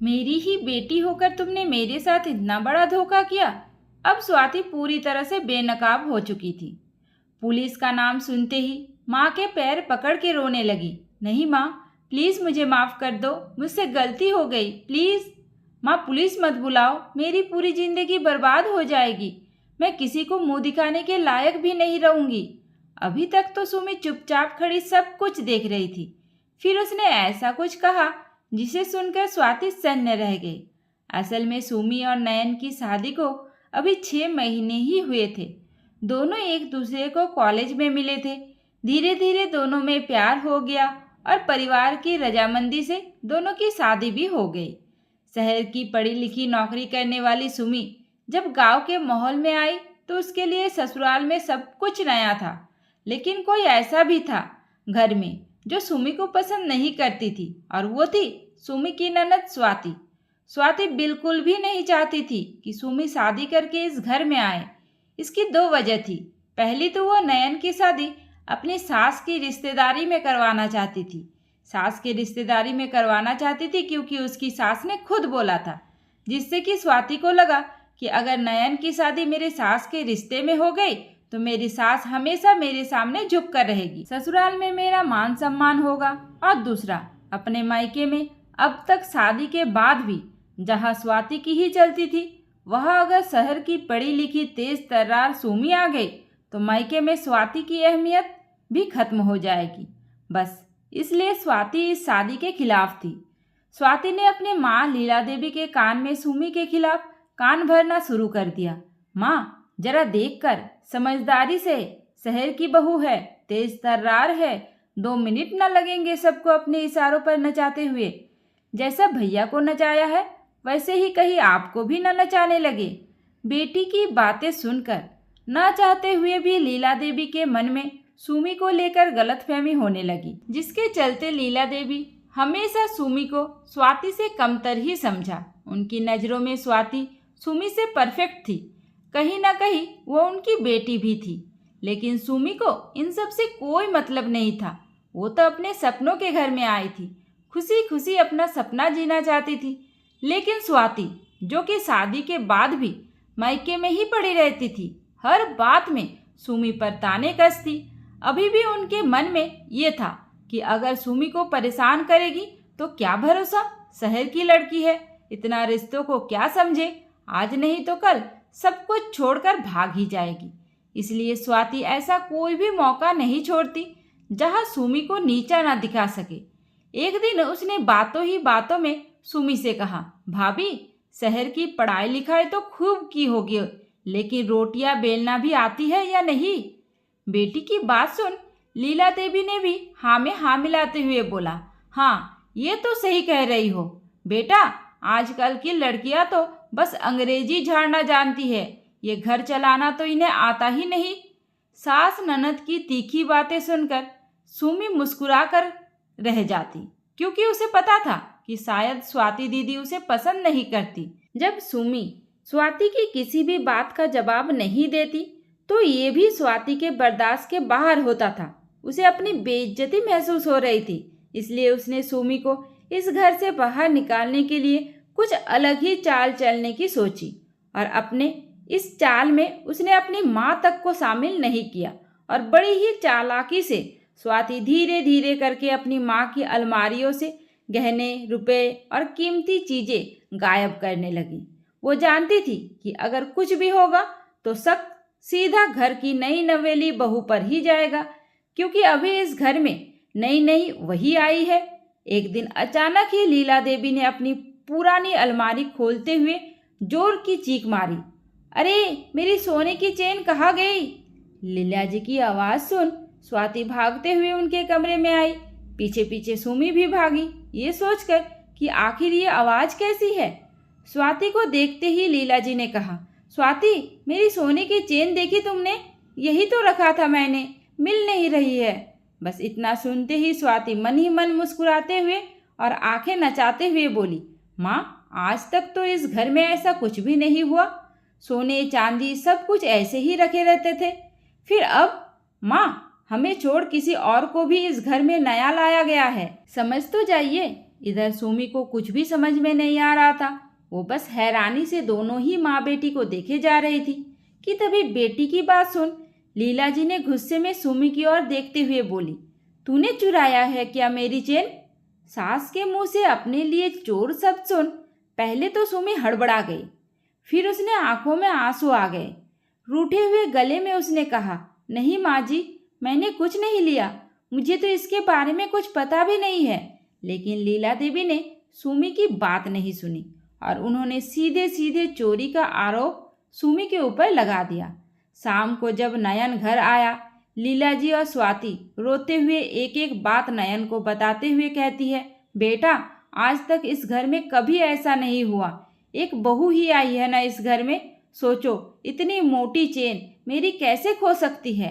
मेरी ही बेटी होकर तुमने मेरे साथ इतना बड़ा धोखा किया। अब स्वाति पूरी तरह से बेनकाब हो चुकी थी। पुलिस का नाम सुनते ही माँ के पैर पकड़ के रोने लगी। नहीं माँ, प्लीज़ मुझे माफ़ कर दो, मुझसे गलती हो गई, प्लीज़। माँ, पुलिस मत बुलाओ, मेरी पूरी ज़िंदगी बर्बाद हो जाएगी। मैं किसी को मुंह दिखाने के लायक भी नहीं रहूँगी। अभी तक तो सुमी चुपचाप खड़ी सब कुछ देख रही थी। फिर उसने ऐसा कुछ कहा जिसे सुनकर स्वाति सन्न रह गई। असल में सुमी और नयन की शादी को अभी 6 महीने ही हुए थे। दोनों एक दूसरे को कॉलेज में मिले थे। धीरे धीरे दोनों में प्यार हो गया और परिवार की रजामंदी से दोनों की शादी भी हो गई। शहर की पढ़ी लिखी नौकरी करने वाली सुमी जब गांव के माहौल में आई तो उसके लिए ससुराल में सब कुछ नया था। लेकिन कोई ऐसा भी था घर में जो सुमी को पसंद नहीं करती थी, और वो थी सुमी की ननद स्वाति। स्वाति बिल्कुल भी नहीं चाहती थी कि सुमी शादी करके इस घर में आए। इसकी 2 वजह थी। पहली तो वो नयन की शादी अपनी सास की रिश्तेदारी में करवाना चाहती थी। सास की रिश्तेदारी में करवाना चाहती थी क्योंकि उसकी सास ने खुद बोला था, जिससे कि स्वाति को लगा कि अगर नयन की शादी मेरे सास के रिश्ते में हो गई तो मेरी सास हमेशा मेरे सामने झुक कर रहेगी, ससुराल में मेरा मान सम्मान होगा। और दूसरा, अपने मायके में अब तक शादी के बाद भी जहाँ स्वाति की ही चलती थी, वहाँ अगर शहर की पढ़ी लिखी तेज तर्रार सुमी आ गई तो मायके में स्वाति की अहमियत भी खत्म हो जाएगी। बस इसलिए स्वाति इस शादी के खिलाफ थी। स्वाति ने अपनी माँ लीला देवी के कान में सुमी के खिलाफ कान भरना शुरू कर दिया। माँ, जरा देखकर, समझदारी से, शहर की बहू है, तेज तर्रार है, 2 मिनट न लगेंगे सबको अपने इशारों पर नचाते हुए। जैसा भैया को नचाया है वैसे ही कहीं आपको भी न नचाने लगे। बेटी की बातें सुनकर न चाहते हुए भी लीला देवी के मन में सुमी को लेकर गलतफहमी होने लगी, जिसके चलते लीला देवी हमेशा सुमी को स्वाति से कमतर ही समझा। उनकी नज़रों में स्वाति सुमी से परफेक्ट थी। कहीं ना कहीं वो उनकी बेटी भी थी। लेकिन सुमी को इन सब से कोई मतलब नहीं था। वो तो अपने सपनों के घर में आई थी, खुशी खुशी अपना सपना जीना चाहती थी। लेकिन स्वाति, जो कि शादी के बाद भी मायके में ही पड़ी रहती थी, हर बात में सुमी पर ताने कसती। अभी भी उनके मन में ये था कि अगर सुमी को परेशान करेगी तो क्या भरोसा, शहर की लड़की है, इतना रिश्तों को क्या समझे, आज नहीं तो कल सब कुछ छोड़कर भाग ही जाएगी। इसलिए स्वाति ऐसा कोई भी मौका नहीं छोड़ती जहां सुमी को नीचा ना दिखा सके। एक दिन उसने बातों ही बातों में सुमी से कहा, भाभी, शहर की पढ़ाई लिखाई तो खूब की होगी, लेकिन रोटियां बेलना भी आती है या नहीं? बेटी की बात सुन लीला देवी ने भी हाँ में हाँ मिलाते हुए बोला, हाँ, ये तो सही कह रही हो बेटा, आजकल की लड़कियां तो बस अंग्रेजी झाड़ना जानती है, ये घर चलाना तो इन्हें आता ही नहीं। सास ननद की तीखी बातें सुनकर सुमी मुस्कुरा कर रह जाती, क्योंकि उसे पता था कि शायद स्वाति दीदी उसे पसंद नहीं करती। जब सुमी स्वाति की किसी भी बात का जवाब नहीं देती तो ये भी स्वाति के बर्दाश्त के बाहर होता था। उसे अपनी बेइज्जती महसूस हो रही थी। इसलिए उसने सुमी को इस घर से बाहर निकालने के लिए कुछ अलग ही चाल चलने की सोची, और अपने इस चाल में उसने अपनी माँ तक को शामिल नहीं किया। और बड़ी ही चालाकी से स्वाति धीरे धीरे करके अपनी माँ की अलमारियों से गहने, रुपए और कीमती चीज़ें गायब करने लगी। वो जानती थी कि अगर कुछ भी होगा तो शक सीधा घर की नई नवेली बहू पर ही जाएगा, क्योंकि अभी इस घर में नई नई वही आई है। एक दिन अचानक ही लीला देवी ने अपनी पुरानी अलमारी खोलते हुए जोर की चीख मारी, अरे, मेरी सोने की चेन कहाँ गई? लीला जी की आवाज़ सुन स्वाति भागते हुए उनके कमरे में आई। पीछे पीछे सुमी भी भागी, ये सोचकर कि आखिर ये आवाज़ कैसी है। स्वाति को देखते ही लीला जी ने कहा, स्वाति, मेरी सोने की चेन देखी तुमने? यही तो रखा था मैंने, मिल नहीं रही है। बस इतना सुनते ही स्वाति मन ही मन मुस्कुराते हुए और आंखें नचाते हुए बोली, माँ, आज तक तो इस घर में ऐसा कुछ भी नहीं हुआ। सोने चांदी सब कुछ ऐसे ही रखे रहते थे। फिर अब माँ, हमें छोड़ किसी और को भी इस घर में नया लाया गया है। समझ तो जाइए, इधर सुमी को कुछ भी समझ में नहीं आ रहा था। वो बस हैरानी से दोनों ही माँ बेटी को देखे जा रही थी कि तभी बेटी की बात सुन लीला जी ने गुस्से में सुमी की ओर देखते हुए बोली, तूने चुराया है क्या मेरी चेन? सास के मुंह से अपने लिए चोर शब्द सुन पहले तो सुमी हड़बड़ा गई, फिर उसने आंखों में आंसू आ गए। रूठे हुए गले में उसने कहा, नहीं माँ जी, मैंने कुछ नहीं लिया, मुझे तो इसके बारे में कुछ पता भी नहीं है। लेकिन लीला देवी ने सुमी की बात नहीं सुनी और उन्होंने सीधे सीधे चोरी का आरोप सुमी के ऊपर लगा दिया। शाम को जब नयन घर आया, लीला जी और स्वाति रोते हुए एक एक बात नयन को बताते हुए कहती है, बेटा आज तक इस घर में कभी ऐसा नहीं हुआ, एक बहू ही आई है ना इस घर में, सोचो इतनी मोटी चेन मेरी कैसे खो सकती है।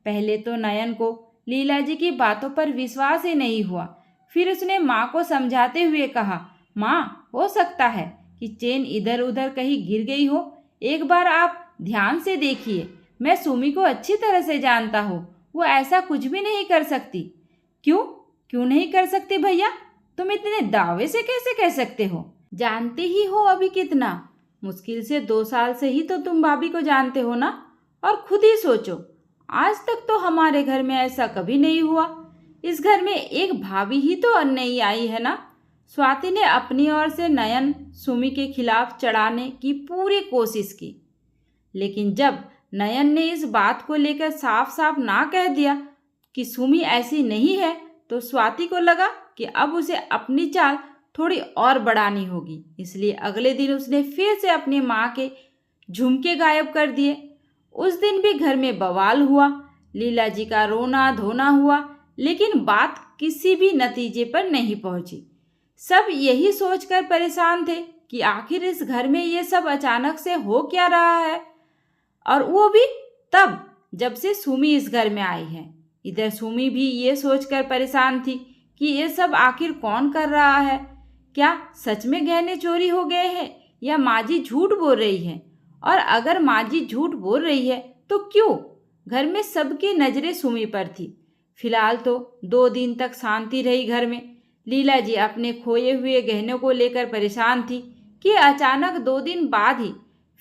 पहले तो नयन को लीला जी की बातों पर विश्वास ही नहीं हुआ। फिर उसने माँ को समझाते हुए कहा, माँ हो सकता है कि चेन इधर उधर कहीं गिर गई हो, एक बार आप ध्यान से देखिए, मैं सुमी को अच्छी तरह से जानता हूँ, वो ऐसा कुछ भी नहीं कर सकती। क्यों क्यों नहीं कर सकती भैया? तुम इतने दावे से कैसे कह सकते हो? जानते ही हो अभी कितना मुश्किल से 2 साल से ही तो तुम भाभी को जानते हो ना। और खुद ही सोचो, आज तक तो हमारे घर में ऐसा कभी नहीं हुआ। इस घर में एक भाभी ही तो नहीं आई है ना। स्वाति ने अपनी ओर से नयन सुमी के खिलाफ चढ़ाने की पूरी कोशिश की, लेकिन जब नयन ने इस बात को लेकर साफ साफ ना कह दिया कि सुमी ऐसी नहीं है, तो स्वाति को लगा कि अब उसे अपनी चाल थोड़ी और बढ़ानी होगी। इसलिए अगले दिन उसने फिर से अपनी माँ के झुमके गायब कर दिए। उस दिन भी घर में बवाल हुआ, लीला जी का रोना धोना हुआ, लेकिन बात किसी भी नतीजे पर नहीं पहुंची। सब यही सोचकर परेशान थे कि आखिर इस घर में ये सब अचानक से हो क्या रहा है, और वो भी तब जब से सुमी इस घर में आई है। इधर सुमी भी ये सोचकर परेशान थी कि ये सब आखिर कौन कर रहा है। क्या सच में गहने चोरी हो गए हैं या माँ जी झूठ बोल रही है? और अगर माँ जी झूठ बोल रही है तो क्यों? घर में सबकी नज़रें सुमी पर थी। फिलहाल तो 2 दिन तक शांति रही घर में। लीला जी अपने खोए हुए गहनों को लेकर परेशान थी कि अचानक 2 दिन बाद ही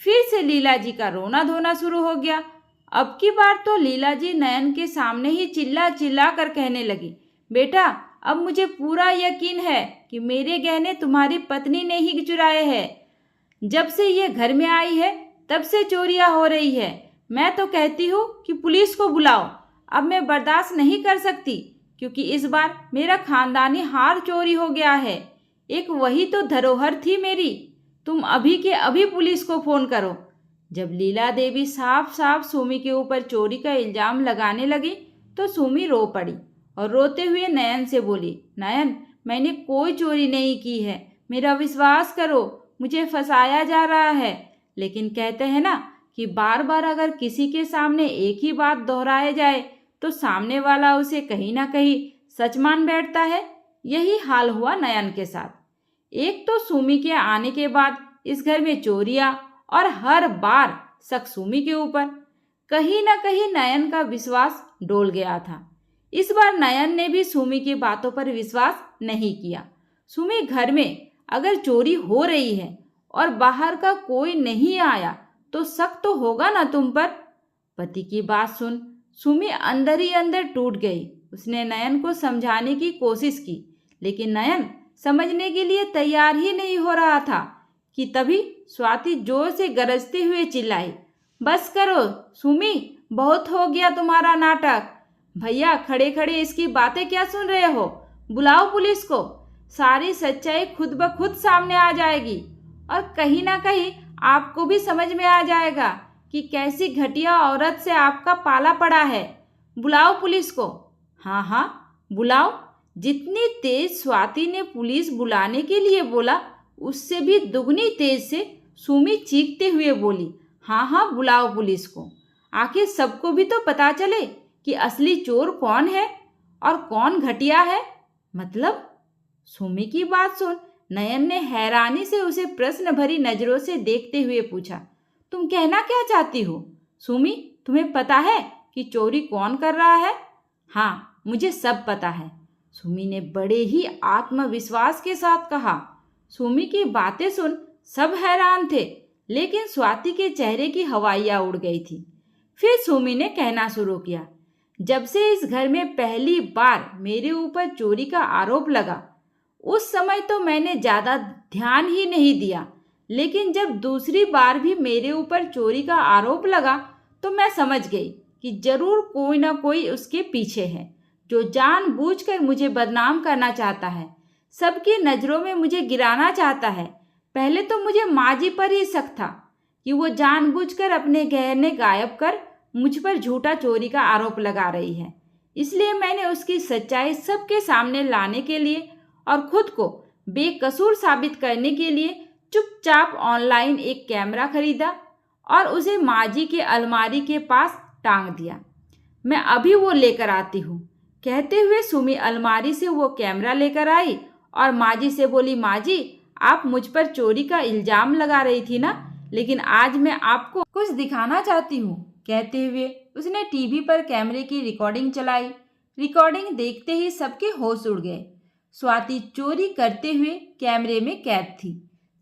फिर से लीला जी का रोना धोना शुरू हो गया। अब की बार तो लीला जी नयन के सामने ही चिल्ला चिल्ला कर कहने लगी, बेटा अब मुझे पूरा यकीन है कि मेरे गहने तुम्हारी पत्नी ने ही चुराए हैं। जब से ये घर में आई है तब से चोरियां हो रही है। मैं तो कहती हूँ कि पुलिस को बुलाओ, अब मैं बर्दाश्त नहीं कर सकती, क्योंकि इस बार मेरा खानदानी हार चोरी हो गया है। एक वही तो धरोहर थी मेरी। तुम अभी के अभी पुलिस को फ़ोन करो। जब लीला देवी साफ साफ सुमी के ऊपर चोरी का इल्ज़ाम लगाने लगी तो सुमी रो पड़ी और रोते हुए नयन से बोली, नयन मैंने कोई चोरी नहीं की है, मेरा विश्वास करो, मुझे फंसाया जा रहा है। लेकिन कहते हैं ना कि बार बार अगर किसी के सामने एक ही बात दोहराए जाए तो सामने वाला उसे कहीं ना कहीं सच मान बैठता है। यही हाल हुआ नयन के साथ। एक तो सुमी के आने के बाद इस घर में चोरियां और हर बार शक सुमी के ऊपर। कहीं ना कहीं नयन का विश्वास डोल गया था। इस बार नयन ने भी सुमी की बातों पर विश्वास नहीं किया। सुमी घर में अगर चोरी हो रही है और बाहर का कोई नहीं आया तो शक तो होगा ना तुम पर। पति की बात सुन सुमी अंदर ही अंदर टूट गई। उसने नयन को समझाने की कोशिश की, लेकिन नयन समझने के लिए तैयार ही नहीं हो रहा था कि तभी स्वाति जोर से गरजते हुए चिल्लाई, बस करो सुमी, बहुत हो गया तुम्हारा नाटक। भैया खड़े खड़े इसकी बातें क्या सुन रहे हो? बुलाओ पुलिस को। सारी सच्चाई खुद ब खुद सामने आ जाएगी और कहीं ना कहीं आपको भी समझ में आ जाएगा कि कैसी घटिया औरत से आपका पाला पड़ा है। बुलाओ पुलिस को। हाँ हाँ बुलाओ। जितनी तेज स्वाति ने पुलिस बुलाने के लिए बोला, उससे भी दुगनी तेज से सुमी चीखते हुए बोली, हाँ हाँ बुलाओ पुलिस को। आखिर सबको भी तो पता चले कि असली चोर कौन है और कौन घटिया है। मतलब? सुमी की बात सुन नयन ने हैरानी से उसे प्रश्न भरी नजरों से देखते हुए पूछा, तुम कहना क्या चाहती हो? सुमी तुम्हें पता है कि चोरी कौन कर रहा है? हाँ मुझे सब पता है। सुमी ने बड़े ही आत्मविश्वास के साथ कहा। सुमी की बातें सुन सब हैरान थे, लेकिन स्वाति के चेहरे की हवाइयाँ उड़ गई थी। फिर सुमी ने कहना शुरू किया, जब से इस घर में पहली बार मेरे ऊपर चोरी का आरोप लगा, उस समय तो मैंने ज़्यादा ध्यान ही नहीं दिया, लेकिन जब दूसरी बार भी मेरे ऊपर चोरी का आरोप लगा तो मैं समझ गई कि जरूर कोई ना कोई उसके पीछे है, जो जानबूझकर मुझे बदनाम करना चाहता है, सबकी नज़रों में मुझे गिराना चाहता है। पहले तो मुझे माँ जी पर ही शक था कि वो जानबूझकर अपने गहने गायब कर मुझ पर झूठा चोरी का आरोप लगा रही है। इसलिए मैंने उसकी सच्चाई सबके सामने लाने के लिए और खुद को बेकसूर साबित करने के लिए चुपचाप ऑनलाइन एक कैमरा खरीदा और उसे माँ जी के अलमारी के पास टांग दिया। मैं अभी वो लेकर आती हूँ। कहते हुए सुमी अलमारी से वो कैमरा लेकर आई और माँ जी से बोली, माँ जी आप मुझ पर चोरी का इल्ज़ाम लगा रही थी ना, लेकिन आज मैं आपको कुछ दिखाना चाहती हूँ। कहते हुए उसने टीवी पर कैमरे की रिकॉर्डिंग चलाई। रिकॉर्डिंग देखते ही सबके होश उड़ गए। स्वाति चोरी करते हुए कैमरे में कैद थी,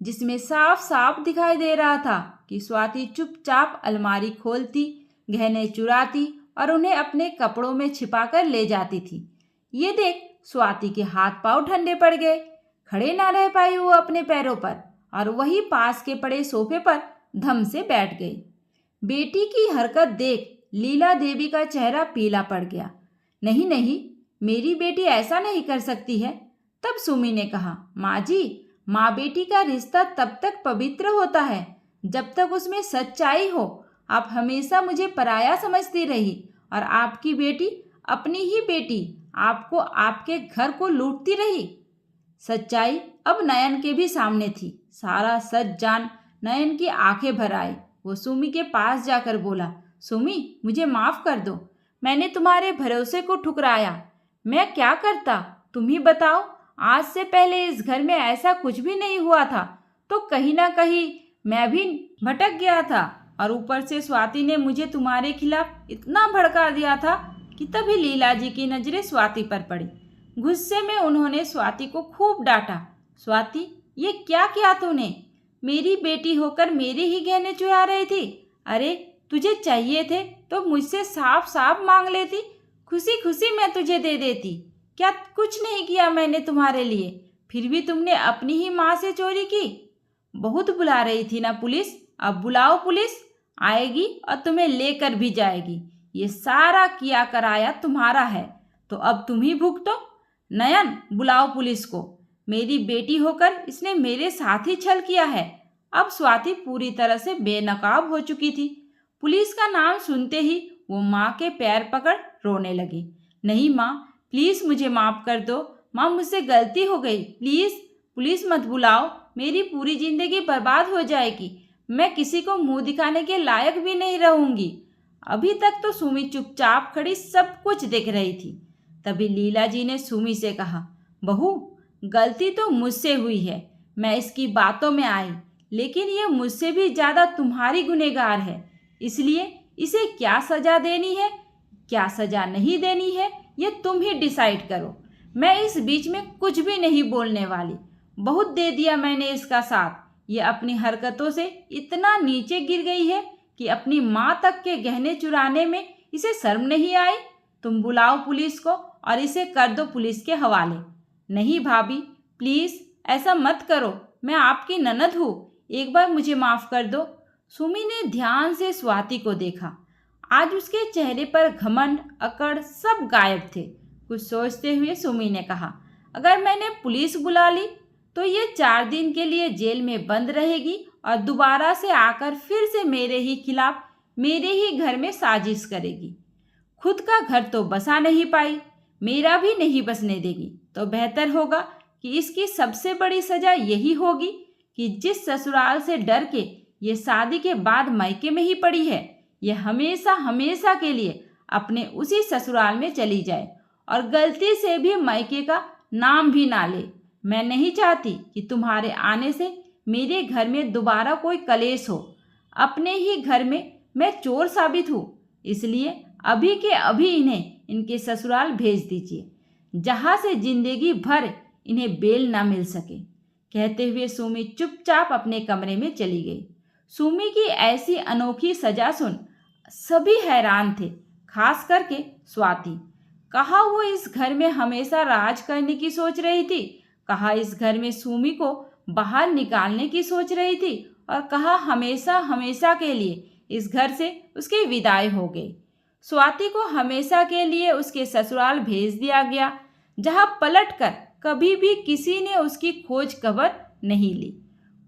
जिसमें साफ साफ दिखाई दे रहा था कि स्वाति चुपचाप अलमारी खोलती, गहने चुराती और उन्हें अपने कपड़ों में छिपाकर ले जाती थी। ये देख स्वाति के हाथ पांव ठंडे पड़ गए। खड़े ना रह पाई वो अपने पैरों पर और वही पास के पड़े सोफे पर धम से बैठ गई। बेटी की हरकत देख लीला देवी का चेहरा पीला पड़ गया। नहीं नहीं, मेरी बेटी ऐसा नहीं कर सकती है। तब सुमी ने कहा, माँ जी, माँ बेटी का रिश्ता तब तक पवित्र होता है जब तक उसमें सच्चाई हो। आप हमेशा मुझे पराया समझती रही और आपकी बेटी, अपनी ही बेटी, आपको, आपके घर को लूटती रही। सच्चाई अब नयन के भी सामने थी। सारा सच जान नयन की आंखें भर आई। वो सुमी के पास जाकर बोला, सुमी मुझे माफ़ कर दो, मैंने तुम्हारे भरोसे को ठुकराया। मैं क्या करता, तुम ही बताओ। आज से पहले इस घर में ऐसा कुछ भी नहीं हुआ था, तो कहीं ना कहीं मैं भी भटक गया था और ऊपर से स्वाति ने मुझे तुम्हारे खिलाफ इतना भड़का दिया था कि तभी लीला जी की नज़रें स्वाति पर पड़ी। गुस्से में उन्होंने स्वाति को खूब डांटा। स्वाति, ये क्या किया तूने? मेरी बेटी होकर मेरे ही गहने चुरा रही थी। अरे तुझे चाहिए थे तो मुझसे साफ साफ मांग लेती, खुशी खुशी मैं तुझे दे देती। क्या कुछ नहीं किया मैंने तुम्हारे लिए, फिर भी तुमने अपनी ही माँ से चोरी की। बहुत बुला रही थी ना पुलिस, अब बुलाओ, पुलिस आएगी और तुम्हें लेकर भी जाएगी। ये सारा किया कराया तुम्हारा है, तो अब तुम ही भुगतो। नयन, बुलाओ पुलिस को। मेरी बेटी होकर इसने मेरे साथ ही छल किया है। अब स्वाति पूरी तरह से बेनकाब हो चुकी थी। पुलिस का नाम सुनते ही वो माँ के पैर पकड़ रोने लगी। नहीं माँ, प्लीज़ मुझे माफ़ कर दो। माँ, मुझसे गलती हो गई, प्लीज़ पुलिस मत बुलाओ। मेरी पूरी ज़िंदगी बर्बाद हो जाएगी। मैं किसी को मुंह दिखाने के लायक भी नहीं रहूँगी। अभी तक तो सुमी चुपचाप खड़ी सब कुछ देख रही थी। तभी लीला जी ने सुमी से कहा, बहू, गलती तो मुझसे हुई है, मैं इसकी बातों में आई, लेकिन ये मुझसे भी ज़्यादा तुम्हारी गुनहगार है। इसलिए इसे क्या सज़ा देनी है, क्या सज़ा नहीं देनी है, ये तुम ही डिसाइड करो। मैं इस बीच में कुछ भी नहीं बोलने वाली। बहुत दे दिया मैंने इसका साथ। ये अपनी हरकतों से इतना नीचे गिर गई है कि अपनी माँ तक के गहने चुराने में इसे शर्म नहीं आई। तुम बुलाओ पुलिस को और इसे कर दो पुलिस के हवाले। नहीं भाभी, प्लीज़ ऐसा मत करो, मैं आपकी ननद हूँ, एक बार मुझे माफ़ कर दो। सुमी ने ध्यान से स्वाति को देखा। आज उसके चेहरे पर घमंड, अकड़ सब गायब थे। कुछ सोचते हुए सुमी ने कहा, अगर मैंने पुलिस बुला ली तो ये 4 दिन के लिए जेल में बंद रहेगी और दोबारा से आकर फिर से मेरे ही खिलाफ मेरे ही घर में साजिश करेगी। खुद का घर तो बसा नहीं पाई, मेरा भी नहीं बसने देगी। तो बेहतर होगा कि इसकी सबसे बड़ी सज़ा यही होगी कि जिस ससुराल से डर के ये शादी के बाद मायके में ही पड़ी है, ये हमेशा हमेशा के लिए अपने उसी ससुराल में चली जाए और गलती से भी मायके का नाम भी ना ले। मैं नहीं चाहती कि तुम्हारे आने से मेरे घर में दोबारा कोई कलेश हो। अपने ही घर में मैं चोर साबित हूँ, इसलिए अभी के अभी इन्हें इनके ससुराल भेज दीजिए। जहाँ से जिंदगी भर इन्हें बेल ना मिल सके। कहते हुए सुमी चुपचाप अपने कमरे में चली गई। सुमी की ऐसी अनोखी सजा सुन सभी हैरान थे, खास करके स्वाति। कहा वो इस घर में हमेशा राज करने की सोच रही थी, कहा इस घर में सुमी को बाहर निकालने की सोच रही थी, और कहा हमेशा हमेशा के लिए इस घर से उसकी विदाई हो गई। स्वाति को हमेशा के लिए उसके ससुराल भेज दिया गया, जहां पलटकर कभी भी किसी ने उसकी खोज खबर नहीं ली।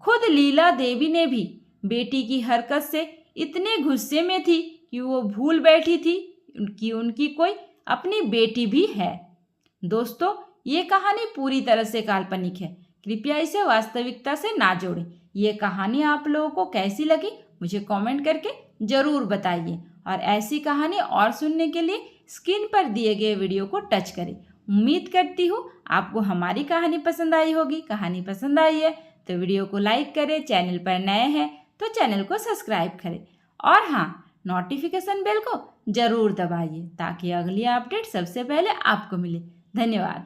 खुद लीला देवी ने भी बेटी की हरकत से इतने गुस्से में थी कि वो भूल बैठी थी कि उनकी कोई अपनी बेटी भी है। दोस्तों, ये कहानी पूरी तरह से काल्पनिक है, कृपया इसे वास्तविकता से ना जोड़ें। ये कहानी आप लोगों को कैसी लगी मुझे कमेंट करके ज़रूर बताइए, और ऐसी कहानी और सुनने के लिए स्क्रीन पर दिए गए वीडियो को टच करें। उम्मीद करती हूँ आपको हमारी कहानी पसंद आई होगी। कहानी पसंद आई है तो वीडियो को लाइक करें, चैनल पर नए हैं तो चैनल को सब्सक्राइब करें, और हाँ, नोटिफिकेशन बेल को ज़रूर दबाइए ताकि अगली अपडेट सबसे पहले आपको मिले। धन्यवाद।